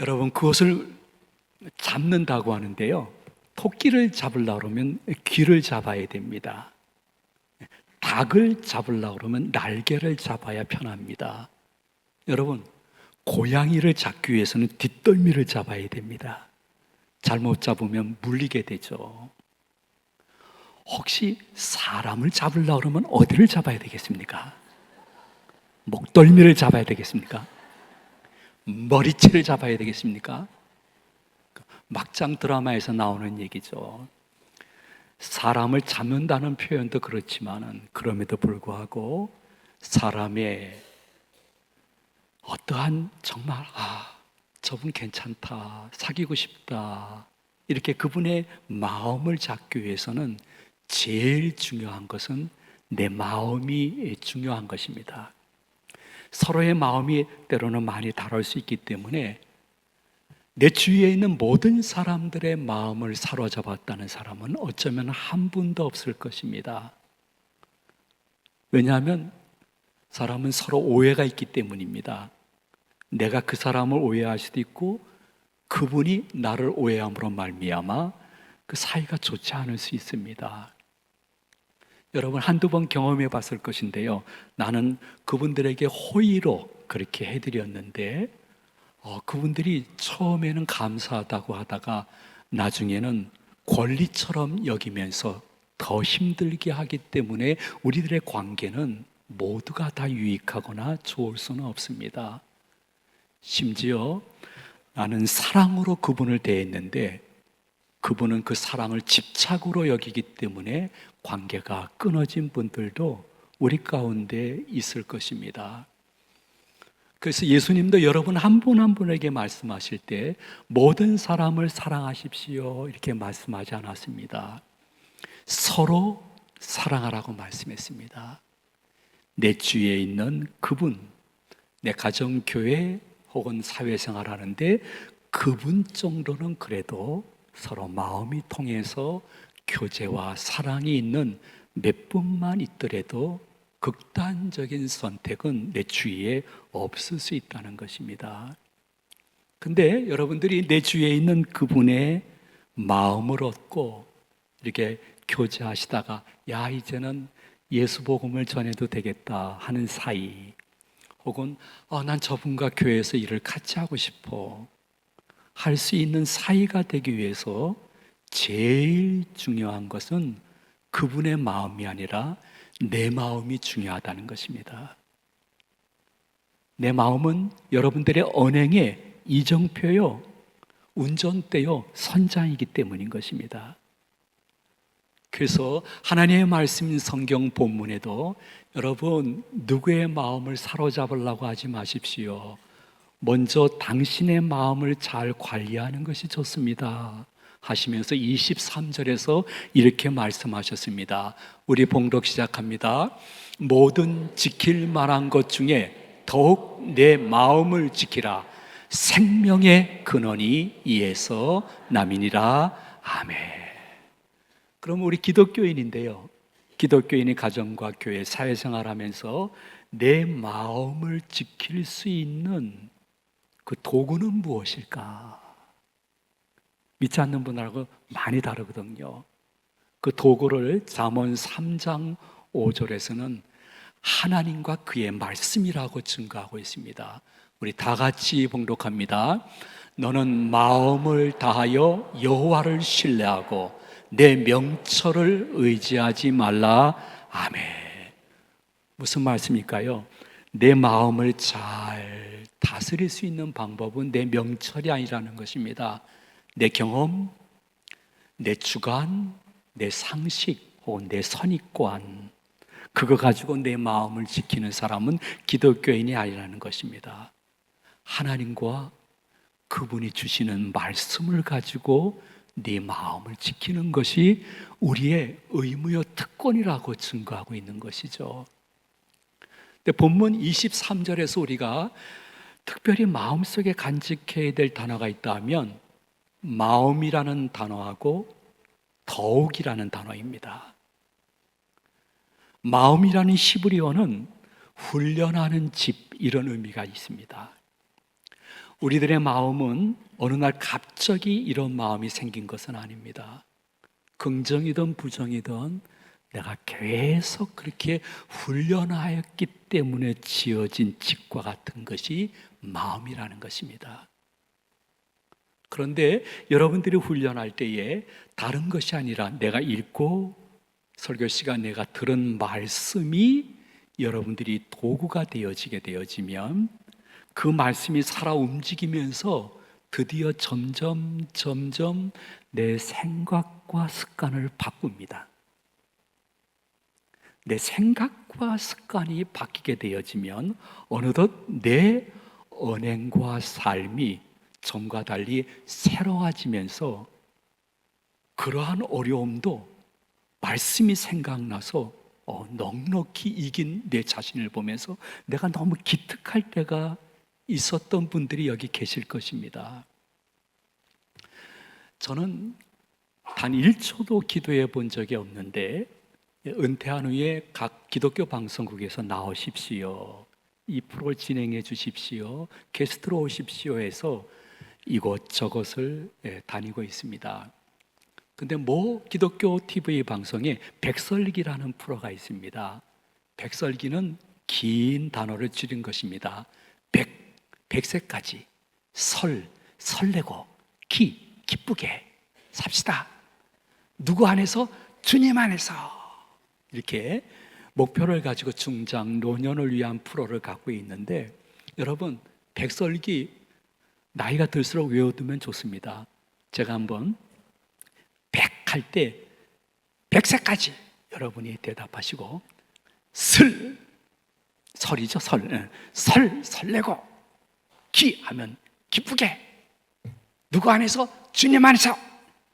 여러분, 그것을 잡는다고 하는데요, 토끼를 잡으려고 그러면 귀를 잡아야 됩니다. 닭을 잡으려고 그러면 날개를 잡아야 편합니다. 여러분, 고양이를 잡기 위해서는 뒷덜미를 잡아야 됩니다. 잘못 잡으면 물리게 되죠. 혹시 사람을 잡으려고 그러면 어디를 잡아야 되겠습니까? 목덜미를 잡아야 되겠습니까? 머리채를 잡아야 되겠습니까? 막장 드라마에서 나오는 얘기죠. 사람을 잡는다는 표현도 그렇지만은 그럼에도 불구하고 사람의 어떠한 정말 저분 괜찮다, 사귀고 싶다, 이렇게 그분의 마음을 잡기 위해서는 제일 중요한 것은 내 마음이 중요한 것입니다. 서로의 마음이 때로는 많이 다를 수 있기 때문에 내 주위에 있는 모든 사람들의 마음을 사로잡았다는 사람은 어쩌면 한 분도 없을 것입니다. 왜냐하면 사람은 서로 오해가 있기 때문입니다. 내가 그 사람을 오해할 수도 있고 그분이 나를 오해함으로 말미암아 그 사이가 좋지 않을 수 있습니다. 여러분, 한두 번 경험해 봤을 것인데요, 나는 그분들에게 호의로 그렇게 해드렸는데 그분들이 처음에는 감사하다고 하다가 나중에는 권리처럼 여기면서 더 힘들게 하기 때문에 우리들의 관계는 모두가 다 유익하거나 좋을 수는 없습니다. 심지어 나는 사랑으로 그분을 대했는데 그분은 그 사랑을 집착으로 여기기 때문에 관계가 끊어진 분들도 우리 가운데 있을 것입니다. 그래서 예수님도 여러분 한 분 한 분에게 말씀하실 때 모든 사람을 사랑하십시오 이렇게 말씀하지 않았습니다. 서로 사랑하라고 말씀했습니다. 내 주위에 있는 그분, 내 가정교회 혹은 사회생활 하는데 그분 정도는 그래도 서로 마음이 통해서 교제와 사랑이 있는 몇 분만 있더라도 극단적인 선택은 내 주위에 없을 수 있다는 것입니다. 근데 여러분들이 내 주위에 있는 그분의 마음을 얻고 이렇게 교제하시다가 이제는 예수 복음을 전해도 되겠다 하는 사이, 혹은 난 저분과 교회에서 일을 같이 하고 싶어 할 수 있는 사이가 되기 위해서 제일 중요한 것은 그분의 마음이 아니라 내 마음이 중요하다는 것입니다. 내 마음은 여러분들의 언행의 이정표요, 운전대요, 선장이기 때문인 것입니다. 그래서 하나님의 말씀 성경 본문에도 여러분 누구의 마음을 사로잡으려고 하지 마십시오. 먼저 당신의 마음을 잘 관리하는 것이 좋습니다 하시면서 23절에서 이렇게 말씀하셨습니다. 우리 봉독 시작합니다. 모든 지킬 만한 것 중에 더욱 내 마음을 지키라. 생명의 근원이 이에서 남이니라. 아멘. 그럼 우리 기독교인인데요, 기독교인이 가정과 교회, 사회생활하면서 내 마음을 지킬 수 있는 그 도구는 무엇일까? 믿지 않는 분하고 많이 다르거든요. 그 도구를 잠언 3장 5절에서는 하나님과 그의 말씀이라고 증거하고 있습니다. 우리 다 같이 봉독합니다. 너는 마음을 다하여 여호와를 신뢰하고 내 명철을 의지하지 말라. 아멘. 무슨 말씀일까요? 내 마음을 잘 다스릴 수 있는 방법은 내 명철이 아니라는 것입니다. 내 경험, 내 주관, 내 상식 혹은 내 선입관, 그거 가지고 내 마음을 지키는 사람은 기독교인이 아니라는 것입니다. 하나님과 그분이 주시는 말씀을 가지고 네 마음을 지키는 것이 우리의 의무요 특권이라고 증거하고 있는 것이죠. 근데 본문 23절에서 우리가 특별히 마음속에 간직해야 될 단어가 있다면 마음이라는 단어하고 더욱이라는 단어입니다. 마음이라는 히브리어는 훈련하는 집, 이런 의미가 있습니다. 우리들의 마음은 어느 날 갑자기 이런 마음이 생긴 것은 아닙니다. 긍정이든 부정이든 내가 계속 그렇게 훈련하였기 때문에 지어진 직과 같은 것이 마음이라는 것입니다. 그런데 여러분들이 훈련할 때에 다른 것이 아니라 내가 읽고 설교 시간 내가 들은 말씀이 여러분들이 도구가 되어지면 그 말씀이 살아 움직이면서 드디어 점점 내 생각과 습관을 바꿉니다. 내 생각과 습관이 바뀌게 되어지면 어느덧 내 언행과 삶이 전과 달리 새로워지면서 그러한 어려움도 말씀이 생각나서 넉넉히 이긴 내 자신을 보면서 내가 너무 기특할 때가 있었던 분들이 여기 계실 것입니다. 저는 단 1초도 기도해 본 적이 없는데 은퇴한 후에 각 기독교 방송국에서 나오십시오, 이 프로를 진행해 주십시오, 게스트로 오십시오 해서 이곳저곳을 다니고 있습니다. 근데 모 기독교 TV 방송에 백설기라는 프로가 있습니다. 백설기는 긴 단어를 줄인 것입니다. 백세까지 설레고 기쁘게 삽시다. 누구 안에서? 주님 안에서. 이렇게 목표를 가지고 중장 노년을 위한 프로를 갖고 있는데, 여러분 백설기 나이가 들수록 외워두면 좋습니다. 제가 한번 100 할 때 100세까지 여러분이 대답하시고, 설이죠, 설레고 기 하면 기쁘게, 누구 안에서? 주님 안에서.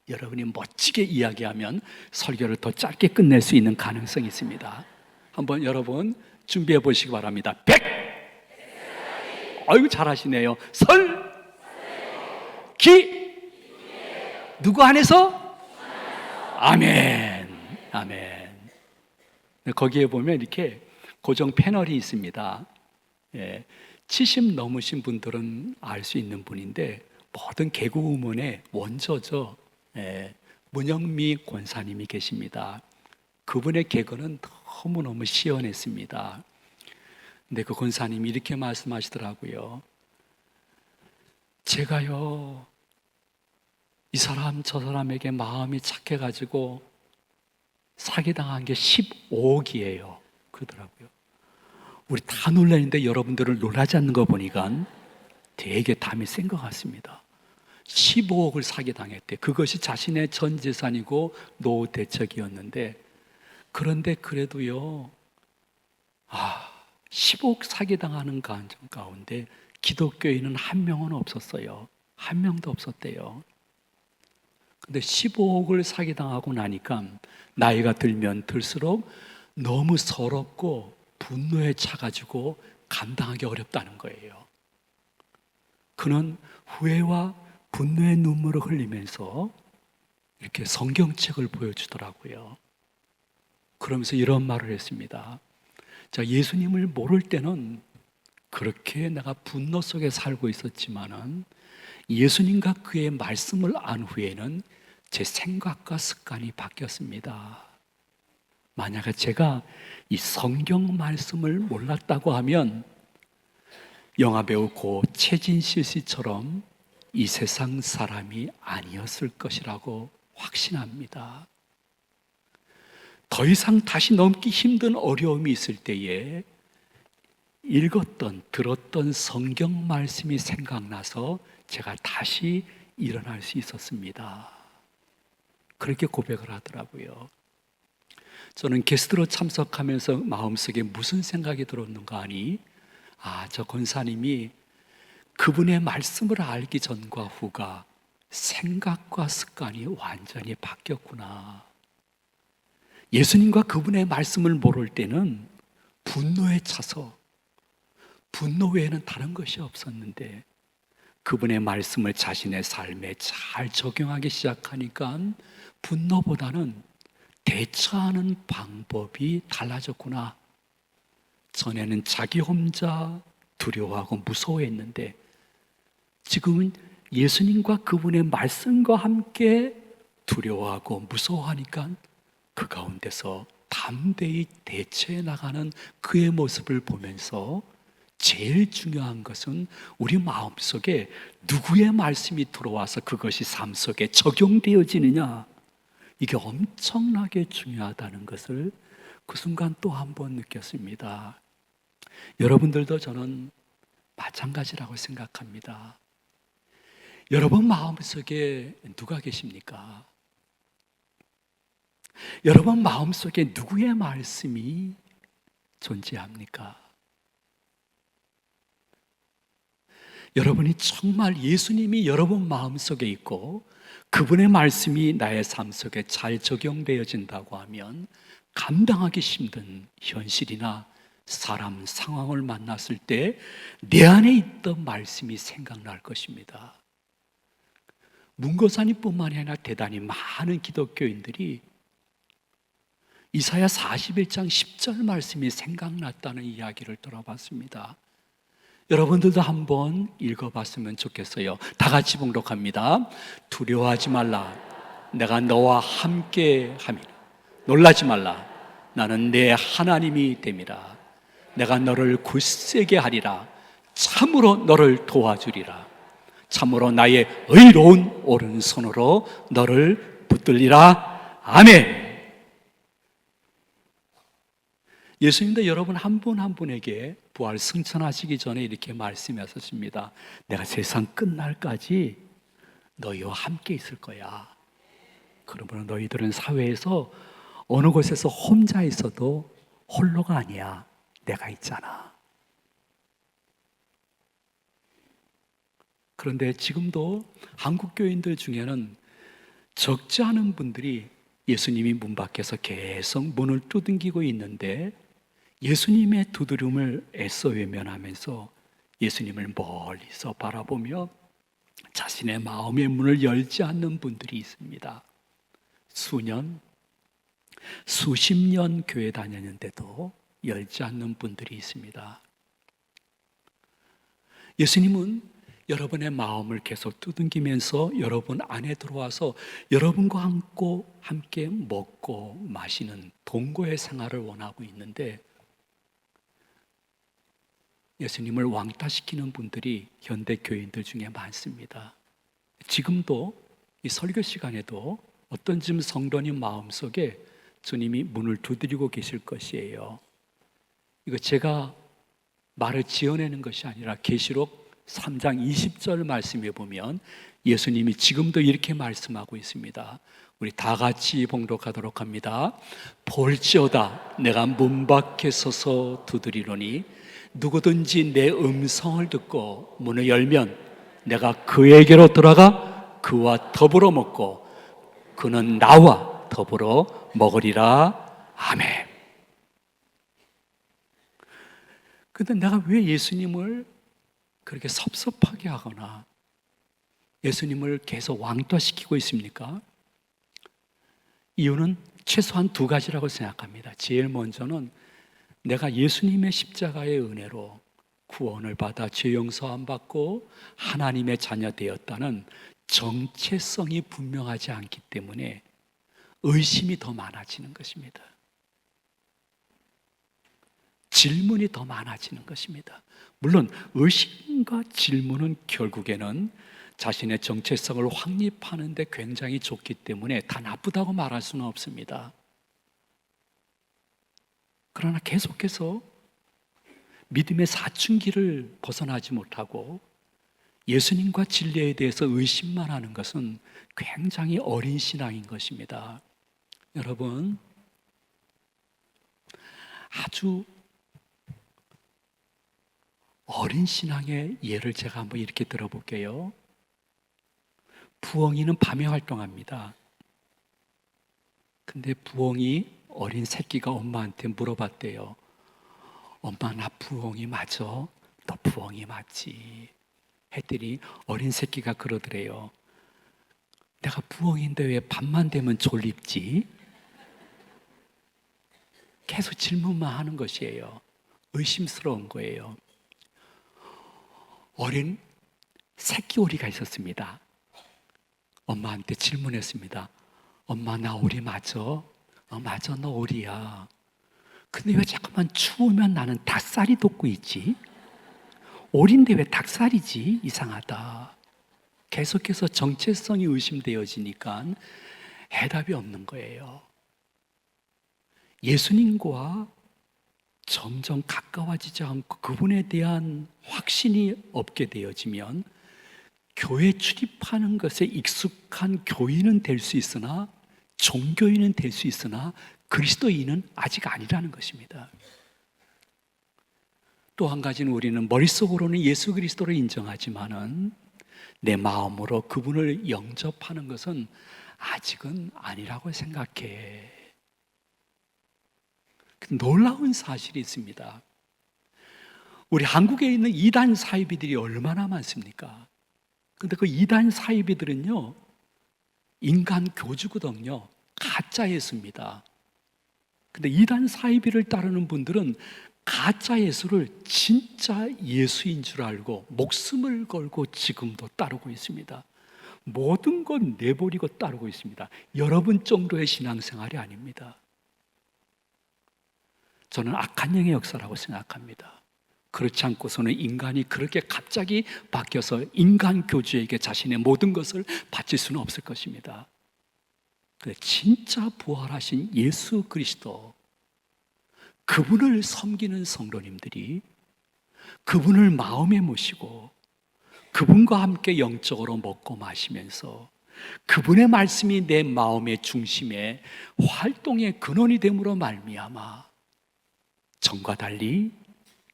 여러분이 멋지게 이야기하면 설교를 더 짧게 끝낼 수 있는 가능성이 있습니다. 한번 여러분 준비해 보시기 바랍니다. 100! 아이고 잘하시네요. 기! 누구 안에서? 아멘. 아멘. 거기에 보면 이렇게 고정 패널이 있습니다. 70 넘으신 분들은 알 수 있는 분인데, 모든 개그우먼의 원조죠. 문영미 권사님이 계십니다. 그분의 개그는 너무너무 시원했습니다. 근데 그 권사님이 이렇게 말씀하시더라고요. 제가요, 이 사람 저 사람에게 마음이 착해가지고 사기당한 게 15억이에요 그러더라고요. 우리 다 놀라는데 여러분들을 놀라지 않는 거 보니까 되게 담이 센 것 같습니다. 15억을 사기당했대. 그것이 자신의 전 재산이고 노후 대책이었는데, 그런데 그래도요, 15억 사기당하는 가정 가운데 기독교인은 한 명은 없었어요. 한 명도 없었대요. 근데 15억을 사기당하고 나니까 나이가 들면 들수록 너무 서럽고 분노에 차가지고 감당하기 어렵다는 거예요. 그는 후회와 분노의 눈물을 흘리면서 이렇게 성경책을 보여주더라고요. 그러면서 이런 말을 했습니다. 자, 예수님을 모를 때는 그렇게 내가 분노 속에 살고 있었지만은 예수님과 그의 말씀을 안 후에는 제 생각과 습관이 바뀌었습니다. 만약에 제가 이 성경 말씀을 몰랐다고 하면 영화배우 고 최진실 씨처럼 이 세상 사람이 아니었을 것이라고 확신합니다. 더 이상 다시 넘기 힘든 어려움이 있을 때에 읽었던, 들었던 성경 말씀이 생각나서 제가 다시 일어날 수 있었습니다. 그렇게 고백을 하더라고요. 저는 게스트로 참석하면서 마음속에 무슨 생각이 들었는가 하니, 저 권사님이 그분의 말씀을 알기 전과 후가 생각과 습관이 완전히 바뀌었구나. 예수님과 그분의 말씀을 모를 때는 분노에 차서 분노 외에는 다른 것이 없었는데, 그분의 말씀을 자신의 삶에 잘 적용하기 시작하니까 분노보다는 대처하는 방법이 달라졌구나. 전에는 자기 혼자 두려워하고 무서워했는데 지금은 예수님과 그분의 말씀과 함께 두려워하고 무서워하니까 그 가운데서 담대히 대처해 나가는 그의 모습을 보면서 제일 중요한 것은 우리 마음속에 누구의 말씀이 들어와서 그것이 삶 속에 적용되어지느냐, 이게 엄청나게 중요하다는 것을 그 순간 또 한 번 느꼈습니다. 여러분들도 저는 마찬가지라고 생각합니다. 여러분 마음속에 누가 계십니까? 여러분 마음속에 누구의 말씀이 존재합니까? 여러분이 정말 예수님이 여러분 마음속에 있고 그분의 말씀이 나의 삶 속에 잘 적용되어진다고 하면 감당하기 힘든 현실이나 사람 상황을 만났을 때 내 안에 있던 말씀이 생각날 것입니다. 문고사님뿐만이 아니라 대단히 많은 기독교인들이 이사야 41장 10절 말씀이 생각났다는 이야기를 들어봤습니다. 여러분들도 한번 읽어봤으면 좋겠어요. 다 같이 봉독합니다. 두려워하지 말라. 내가 너와 함께 함이라. 놀라지 말라. 나는 내 하나님이 됨이라. 내가 너를 굳세게 하리라. 참으로 너를 도와주리라. 참으로 나의 의로운 오른손으로 너를 붙들리라. 아멘. 예수님도 여러분 한 분 한 분에게 부활 승천하시기 전에 이렇게 말씀하셨습니다. 내가 세상 끝날까지 너희와 함께 있을 거야. 그러므로 너희들은 사회에서 어느 곳에서 혼자 있어도 홀로가 아니야. 내가 있잖아. 그런데 지금도 한국 교인들 중에는 적지 않은 분들이 예수님이 문 밖에서 계속 문을 두들기고 있는데 예수님의 두드림을 애써 외면하면서 예수님을 멀리서 바라보며 자신의 마음의 문을 열지 않는 분들이 있습니다. 수년, 수십 년 교회 다녔는데도 열지 않는 분들이 있습니다. 예수님은 여러분의 마음을 계속 두들기면서 여러분 안에 들어와서 여러분과 함께 먹고 마시는 동거의 생활을 원하고 있는데 예수님을 왕따시키는 분들이 현대 교인들 중에 많습니다. 지금도 이 설교 시간에도 어떤 지금 성도님 마음속에 주님이 문을 두드리고 계실 것이에요. 이거 제가 말을 지어내는 것이 아니라 계시록 3장 20절 말씀에 보면 예수님이 지금도 이렇게 말씀하고 있습니다. 우리 다 같이 봉독하도록 합니다. 볼지어다 내가 문 밖에 서서 두드리노니 누구든지 내 음성을 듣고 문을 열면 내가 그에게로 들어가 그와 더불어 먹고 그는 나와 더불어 먹으리라. 아멘. 근데 내가 왜 예수님을 그렇게 섭섭하게 하거나 예수님을 계속 왕따시키고 있습니까? 이유는 최소한 두 가지라고 생각합니다. 제일 먼저는 내가 예수님의 십자가의 은혜로 구원을 받아 죄 용서함 받고 하나님의 자녀 되었다는 정체성이 분명하지 않기 때문에 의심이 더 많아지는 것입니다. 질문이 더 많아지는 것입니다. 물론 의심과 질문은 결국에는 자신의 정체성을 확립하는 데 굉장히 좋기 때문에 다 나쁘다고 말할 수는 없습니다. 그러나 계속해서 믿음의 사춘기를 벗어나지 못하고 예수님과 진리에 대해서 의심만 하는 것은 굉장히 어린 신앙인 것입니다. 여러분, 아주 어린 신앙의 예를 제가 한번 이렇게 들어볼게요. 부엉이는 밤에 활동합니다. 근데 부엉이 어린 새끼가 엄마한테 물어봤대요. 엄마, 나 부엉이 맞아? 너 부엉이 맞지? 했더니 어린 새끼가 그러더래요. 내가 부엉인데 왜 밤만 되면 졸립지? 계속 질문만 하는 것이에요. 의심스러운 거예요. 어린 새끼 오리가 있었습니다. 엄마한테 질문했습니다. 엄마, 나 오리 맞아? 맞아, 너 오리야. 근데 왜 자꾸만 추우면 나는 닭살이 돋고 있지? 오리인데 왜 닭살이지? 이상하다. 계속해서 정체성이 의심되어지니까 해답이 없는 거예요. 예수님과 점점 가까워지지 않고 그분에 대한 확신이 없게 되어지면 교회 출입하는 것에 익숙한 교인은 될 수 있으나 종교인은 될 수 있으나 그리스도인은 아직 아니라는 것입니다. 또 한 가지는 우리는 머릿속으로는 예수 그리스도를 인정하지만은 내 마음으로 그분을 영접하는 것은 아직은 아니라고 생각해. 놀라운 사실이 있습니다. 우리 한국에 있는 이단 사이비들이 얼마나 많습니까? 근데 그 이단 사이비들은요, 인간 교주거든요. 가짜 예수입니다. 근데 이단 사이비를 따르는 분들은 가짜 예수를 진짜 예수인 줄 알고 목숨을 걸고 지금도 따르고 있습니다. 모든 건 내버리고 따르고 있습니다. 여러분 정도의 신앙생활이 아닙니다. 저는 악한 영의 역사라고 생각합니다. 그렇지 않고서는 인간이 그렇게 갑자기 바뀌어서 인간 교주에게 자신의 모든 것을 바칠 수는 없을 것입니다. 근데 진짜 부활하신 예수 그리스도, 그분을 섬기는 성도님들이 그분을 마음에 모시고 그분과 함께 영적으로 먹고 마시면서 그분의 말씀이 내 마음의 중심에 활동의 근원이 됨으로 말미암아 전과 달리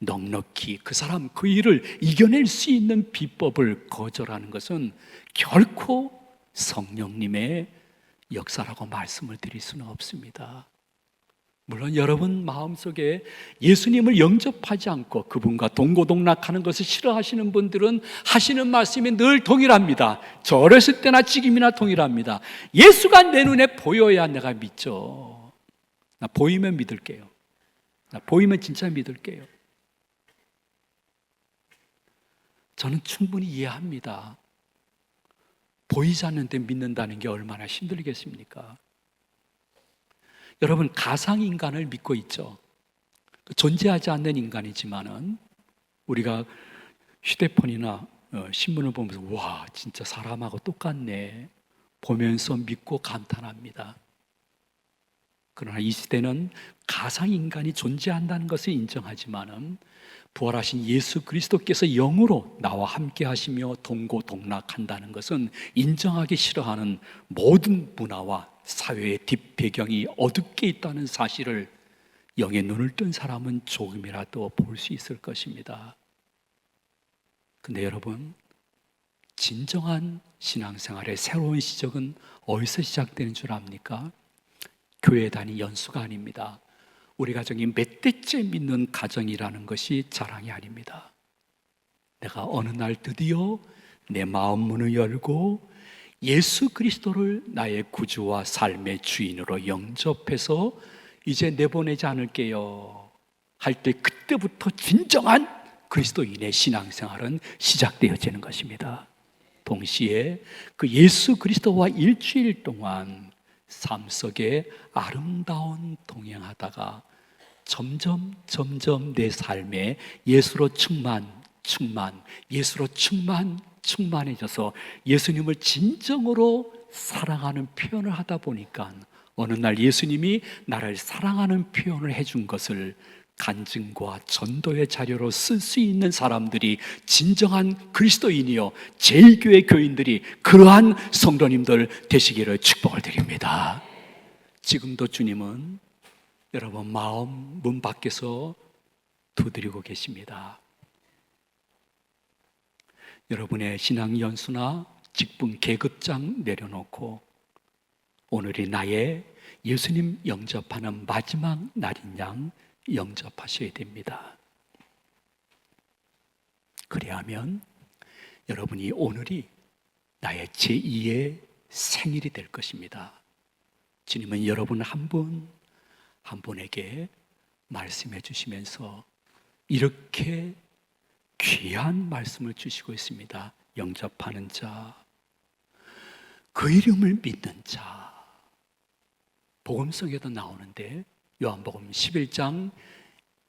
넉넉히 그 사람 그 일을 이겨낼 수 있는 비법을 거절하는 것은 결코 성령님의 역사라고 말씀을 드릴 수는 없습니다. 물론 여러분 마음속에 예수님을 영접하지 않고 그분과 동고동락하는 것을 싫어하시는 분들은 하시는 말씀이 늘 동일합니다. 저 어렸을 때나 지금이나 동일합니다. 예수가 내 눈에 보여야 내가 믿죠. 나 보이면 믿을게요. 나 보이면 진짜 믿을게요. 저는 충분히 이해합니다. 보이지 않는데 믿는다는 게 얼마나 힘들겠습니까? 여러분, 가상인간을 믿고 있죠. 존재하지 않는 인간이지만은 우리가 휴대폰이나 신문을 보면서 와, 진짜 사람하고 똑같네 보면서 믿고 감탄합니다. 그러나 이 시대는 가상인간이 존재한다는 것을 인정하지만은 부활하신 예수 그리스도께서 영으로 나와 함께 하시며 동고동락한다는 것은 인정하기 싫어하는 모든 문화와 사회의 뒷배경이 어둡게 있다는 사실을 영의 눈을 뜬 사람은 조금이라도 볼 수 있을 것입니다. 근데 여러분, 진정한 신앙생활의 새로운 시작은 어디서 시작되는 줄 압니까? 교회 다닌 연수가 아닙니다. 우리 가정이 몇 대째 믿는 가정이라는 것이 자랑이 아닙니다. 내가 어느 날 드디어 내 마음 문을 열고 예수 그리스도를 나의 구주와 삶의 주인으로 영접해서 이제 내보내지 않을게요 할 때 그때부터 진정한 그리스도인의 신앙생활은 시작되어지는 것입니다. 동시에 그 예수 그리스도와 일주일 동안 삶 속에 아름다운 동행하다가 점점 내 삶에 예수로 예수로 충만해져서 예수님을 진정으로 사랑하는 표현을 하다 보니까 어느 날 예수님이 나를 사랑하는 표현을 해준 것을 간증과 전도의 자료로 쓸 수 있는 사람들이 진정한 그리스도인이요 제1교회 교인들이 그러한 성도님들 되시기를 축복을 드립니다. 지금도 주님은 여러분 마음 문 밖에서 두드리고 계십니다. 여러분의 신앙 연수나 직분 계급장 내려놓고 오늘이 나의 예수님 영접하는 마지막 날인 양 영접하셔야 됩니다. 그래야만 여러분이 오늘이 나의 제2의 생일이 될 것입니다. 주님은 여러분 한 분 한 분에게 말씀해 주시면서 이렇게 귀한 말씀을 주시고 있습니다. 영접하는 자, 그 이름을 믿는 자. 복음성에도 나오는데 요한복음 11장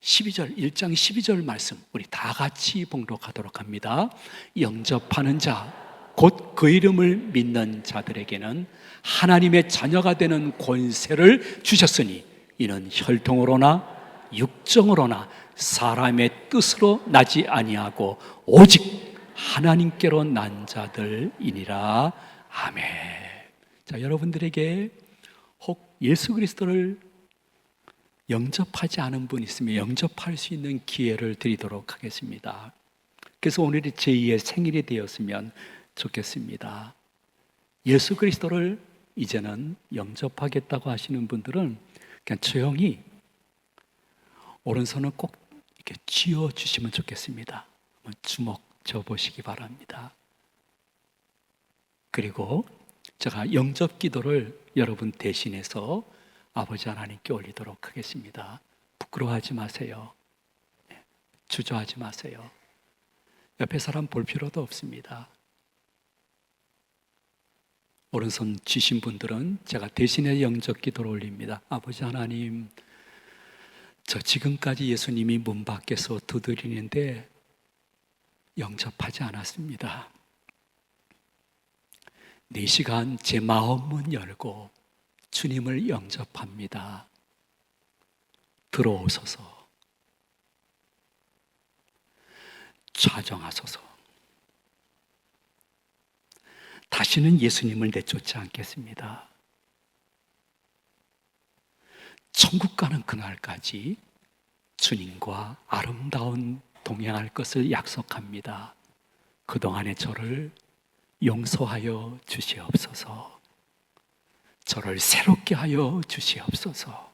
12절, 1장 12절 말씀 우리 다 같이 봉독하도록 합니다. 영접하는 자, 곧 그 이름을 믿는 자들에게는 하나님의 자녀가 되는 권세를 주셨으니 이는 혈통으로나 육정으로나 사람의 뜻으로 나지 아니하고 오직 하나님께로 난 자들이니라. 아멘. 자, 여러분들에게 혹 예수 그리스도를 영접하지 않은 분 있으면 영접할 수 있는 기회를 드리도록 하겠습니다. 그래서 오늘이 제2의 생일이 되었으면 좋겠습니다. 예수 그리스도를 이제는 영접하겠다고 하시는 분들은 그냥 조용히 오른손을 꼭 이렇게 쥐어 주시면 좋겠습니다. 주먹 쥐어 보시기 바랍니다. 그리고 제가 영접 기도를 여러분 대신해서 아버지 하나님께 올리도록 하겠습니다. 부끄러워하지 마세요. 주저하지 마세요. 옆에 사람 볼 필요도 없습니다. 오른손 쥐신 분들은 제가 대신에 영접 기도를 올립니다. 아버지 하나님, 저 지금까지 예수님이 문 밖에서 두드리는데 영접하지 않았습니다. 4시간 제 마음 문 열고 주님을 영접합니다. 들어오소서. 좌정하소서. 다시는 예수님을 내쫓지 않겠습니다. 천국 가는 그날까지 주님과 아름다운 동행할 것을 약속합니다. 그동안의 저를 용서하여 주시옵소서. 저를 새롭게 하여 주시옵소서.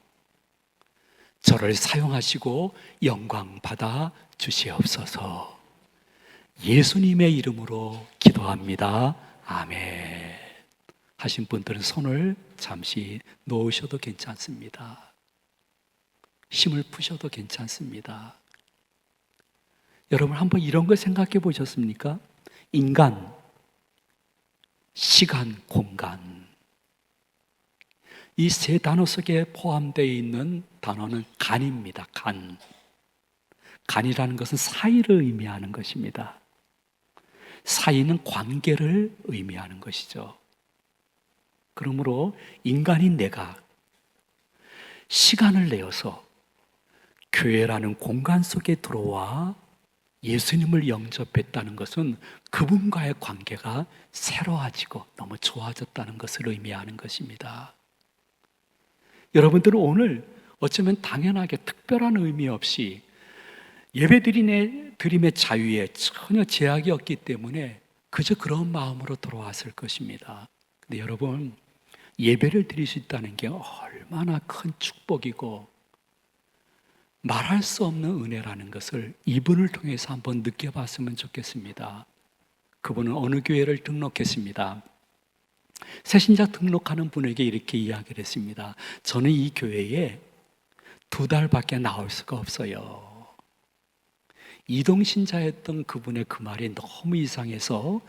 저를 사용하시고 영광 받아 주시옵소서. 예수님의 이름으로 기도합니다. 아멘. 하신 분들은 손을 잠시 놓으셔도 괜찮습니다. 힘을 푸셔도 괜찮습니다. 여러분 한번 이런 걸 생각해 보셨습니까? 인간, 시간, 공간, 이 세 단어 속에 포함되어 있는 단어는 간입니다. 간. 간이라는 것은 사이를 의미하는 것입니다. 사이는 관계를 의미하는 것이죠. 그러므로 인간인 내가 시간을 내어서 교회라는 공간 속에 들어와 예수님을 영접했다는 것은 그분과의 관계가 새로워지고 너무 좋아졌다는 것을 의미하는 것입니다. 여러분들은 오늘 어쩌면 당연하게 특별한 의미 없이 예배드림의 자유에 전혀 제약이 없기 때문에 그저 그런 마음으로 돌아왔을 것입니다. 근데 여러분, 예배를 드릴 수 있다는 게 얼마나 큰 축복이고 말할 수 없는 은혜라는 것을 이분을 통해서 한번 느껴봤으면 좋겠습니다. 그분은 어느 교회를 등록했습니다. 새신자 등록하는 분에게 이렇게 이야기를 했습니다. 저는 이 교회에 2달밖에 나올 수가 없어요. 이동신자였던 그분의 그 말이 너무 이상해서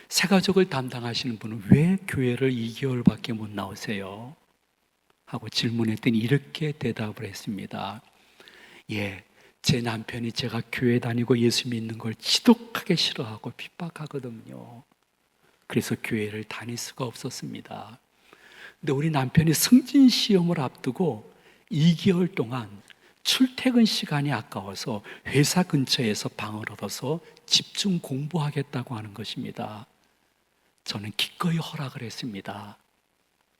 새가족을 담당하시는 분은 왜 교회를 2개월밖에 못 나오세요? 하고 질문했더니 이렇게 대답을 했습니다. 예, 제 남편이 제가 교회 다니고 예수 믿는 걸 지독하게 싫어하고 핍박하거든요. 그래서 교회를 다닐 수가 없었습니다. 근데 우리 남편이 승진 시험을 앞두고 2개월 동안 출퇴근 시간이 아까워서 회사 근처에서 방을 얻어서 집중 공부하겠다고 하는 것입니다. 저는 기꺼이 허락을 했습니다.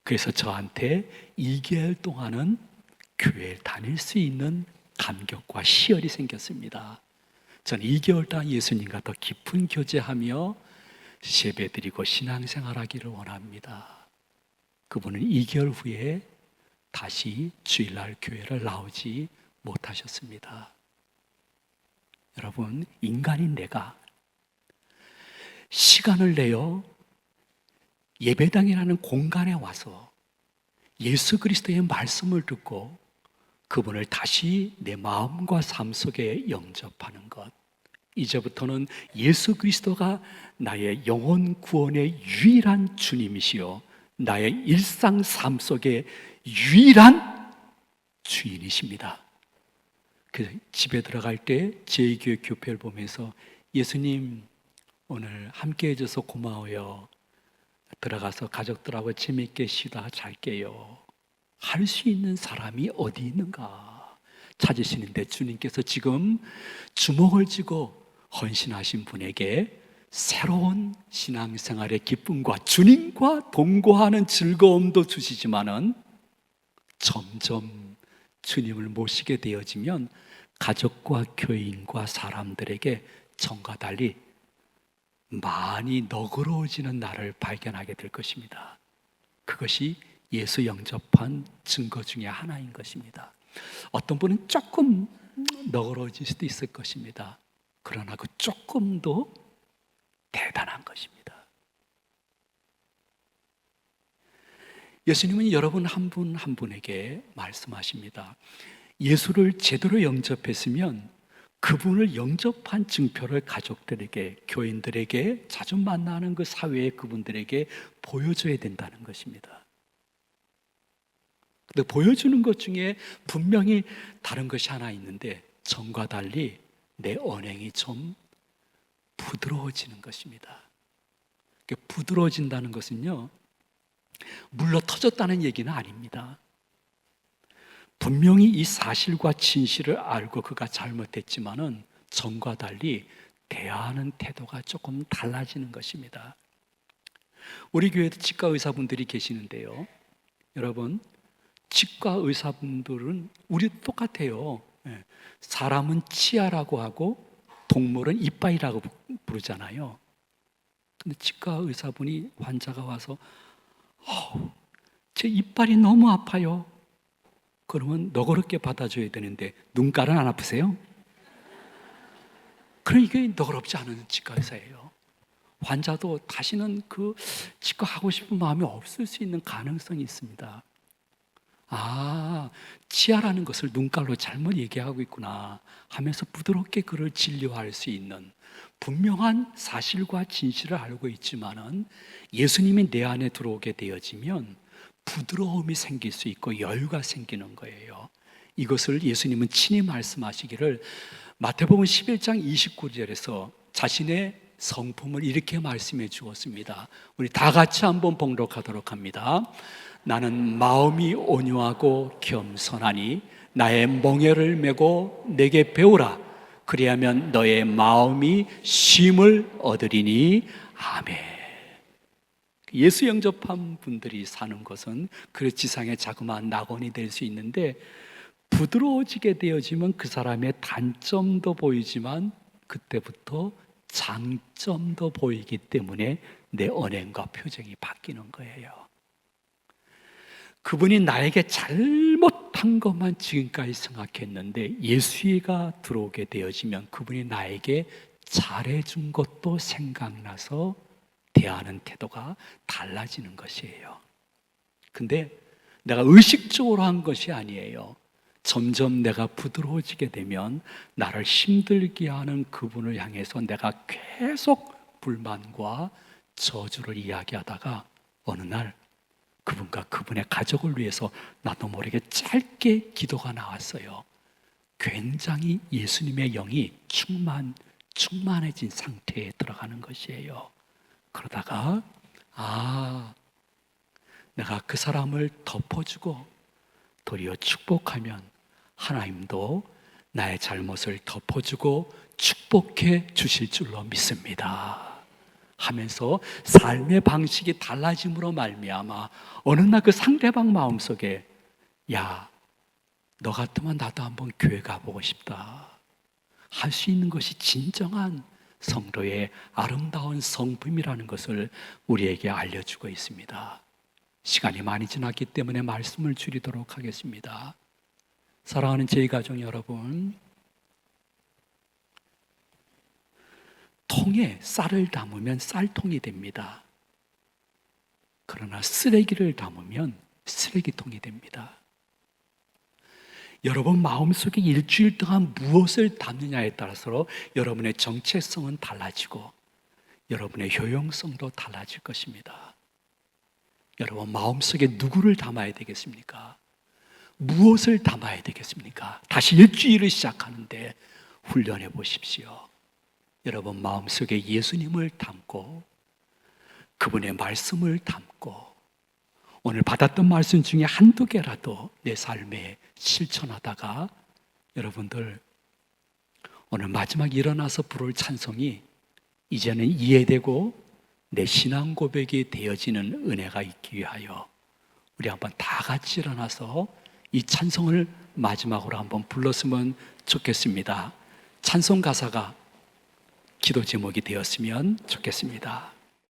그래서 저한테 2개월 동안은 교회를 다닐 수 있는 감격과 희열이 생겼습니다. 저는 2개월 동안 예수님과 더 깊은 교제하며 예배드리고 신앙생활하기를 원합니다. 그분은 2개월 후에 다시 주일날 교회를 나오지 못하셨습니다. 여러분, 인간인 내가 시간을 내어 예배당이라는 공간에 와서 예수 그리스도의 말씀을 듣고 그분을 다시 내 마음과 삶 속에 영접하는 것, 이제부터는 예수 그리스도가 나의 영혼 구원의 유일한 주님이시요 나의 일상 삶 속의 유일한 주인이십니다. 그 집에 들어갈 때 제2교회 교표를 보면서 예수님 오늘 함께 해줘서 고마워요. 들어가서 가족들하고 재미있게 쉬다 잘게요. 할 수 있는 사람이 어디 있는가 찾으시는데 주님께서 지금 주먹을 쥐고 헌신하신 분에게 새로운 신앙생활의 기쁨과 주님과 동거하는 즐거움도 주시지만은 점점 주님을 모시게 되어지면 가족과 교인과 사람들에게 전과 달리 많이 너그러워지는 나를 발견하게 될 것입니다. 그것이 예수 영접한 증거 중에 하나인 것입니다. 어떤 분은 조금 너그러워질 수도 있을 것입니다. 그러나 그 조금도 대단한 것입니다. 예수님은 여러분 한 분 한 분에게 말씀하십니다. 예수를 제대로 영접했으면 그분을 영접한 증표를 가족들에게, 교인들에게, 자주 만나는 그 사회의 그분들에게 보여줘야 된다는 것입니다. 근데 보여주는 것 중에 분명히 다른 것이 하나 있는데 전과 달리 내 언행이 좀 부드러워지는 것입니다. 부드러워진다는 것은요, 물러 터졌다는 얘기는 아닙니다. 분명히 이 사실과 진실을 알고 그가 잘못했지만은 전과 달리 대하는 태도가 조금 달라지는 것입니다. 우리 교회도 치과 의사분들이 계시는데요, 여러분, 치과 의사분들은 우리도 똑같아요. 사람은 치아라고 하고 동물은 이빨이라고 부르잖아요. 근데 치과 의사분이 환자가 와서 제 이빨이 너무 아파요. 그러면 너그럽게 받아줘야 되는데 눈깔은 안 아프세요? 그럼 이게 너그럽지 않은 치과 의사예요. 환자도 다시는 그 치과 하고 싶은 마음이 없을 수 있는 가능성이 있습니다. 아, 치아라는 것을 눈깔로 잘못 얘기하고 있구나 하면서 부드럽게 그를 진료할 수 있는 분명한 사실과 진실을 알고 있지만은 예수님이 내 안에 들어오게 되어지면 부드러움이 생길 수 있고 여유가 생기는 거예요. 이것을 예수님은 친히 말씀하시기를 마태복음 11장 29절에서 자신의 성품을 이렇게 말씀해 주었습니다. 우리 다 같이 한번 봉독하도록 합니다. 나는 마음이 온유하고 겸손하니 나의 멍에를 메고 내게 배우라. 그리하면 너의 마음이 쉼을 얻으리니. 아멘. 예수 영접한 분들이 사는 것은 그 지상의 자그마한 낙원이 될 수 있는데 부드러워지게 되어지면 그 사람의 단점도 보이지만 그때부터 장점도 보이기 때문에 내 언행과 표정이 바뀌는 거예요. 그분이 나에게 잘못한 것만 지금까지 생각했는데 예수가 들어오게 되어지면 그분이 나에게 잘해준 것도 생각나서 대하는 태도가 달라지는 것이에요. 근데 내가 의식적으로 한 것이 아니에요. 점점 내가 부드러워지게 되면 나를 힘들게 하는 그분을 향해서 내가 계속 불만과 저주를 이야기하다가 어느 날 그분과 그분의 가족을 위해서 나도 모르게 짧게 기도가 나왔어요. 굉장히 예수님의 영이 충만해진 상태에 들어가는 것이에요. 그러다가 내가 그 사람을 덮어주고 도리어 축복하면 하나님도 나의 잘못을 덮어주고 축복해 주실 줄로 믿습니다 하면서 삶의 방식이 달라짐으로 말미암아 어느 날 그 상대방 마음속에 야, 너 같으면 나도 한번 교회 가보고 싶다 할 수 있는 것이 진정한 성도의 아름다운 성품이라는 것을 우리에게 알려주고 있습니다. 시간이 많이 지났기 때문에 말씀을 줄이도록 하겠습니다. 사랑하는 제 가족 여러분, 통에 쌀을 담으면 쌀통이 됩니다. 그러나 쓰레기를 담으면 쓰레기통이 됩니다. 여러분 마음속에 일주일 동안 무엇을 담느냐에 따라서 여러분의 정체성은 달라지고 여러분의 효용성도 달라질 것입니다. 여러분 마음속에 누구를 담아야 되겠습니까? 무엇을 담아야 되겠습니까? 다시 일주일을 시작하는데 훈련해 보십시오. 여러분 마음속에 예수님을 담고 그분의 말씀을 담고 오늘 받았던 말씀 중에 한두 개라도 내 삶에 실천하다가 여러분들 오늘 마지막 일어나서 부를 찬송이 이제는 이해되고 내 신앙 고백이 되어지는 은혜가 있기 위하여 우리 한번 다 같이 일어나서 이 찬송을 마지막으로 한번 불렀으면 좋겠습니다. 찬송 가사가 기도 제목이 되었으면 좋겠습니다.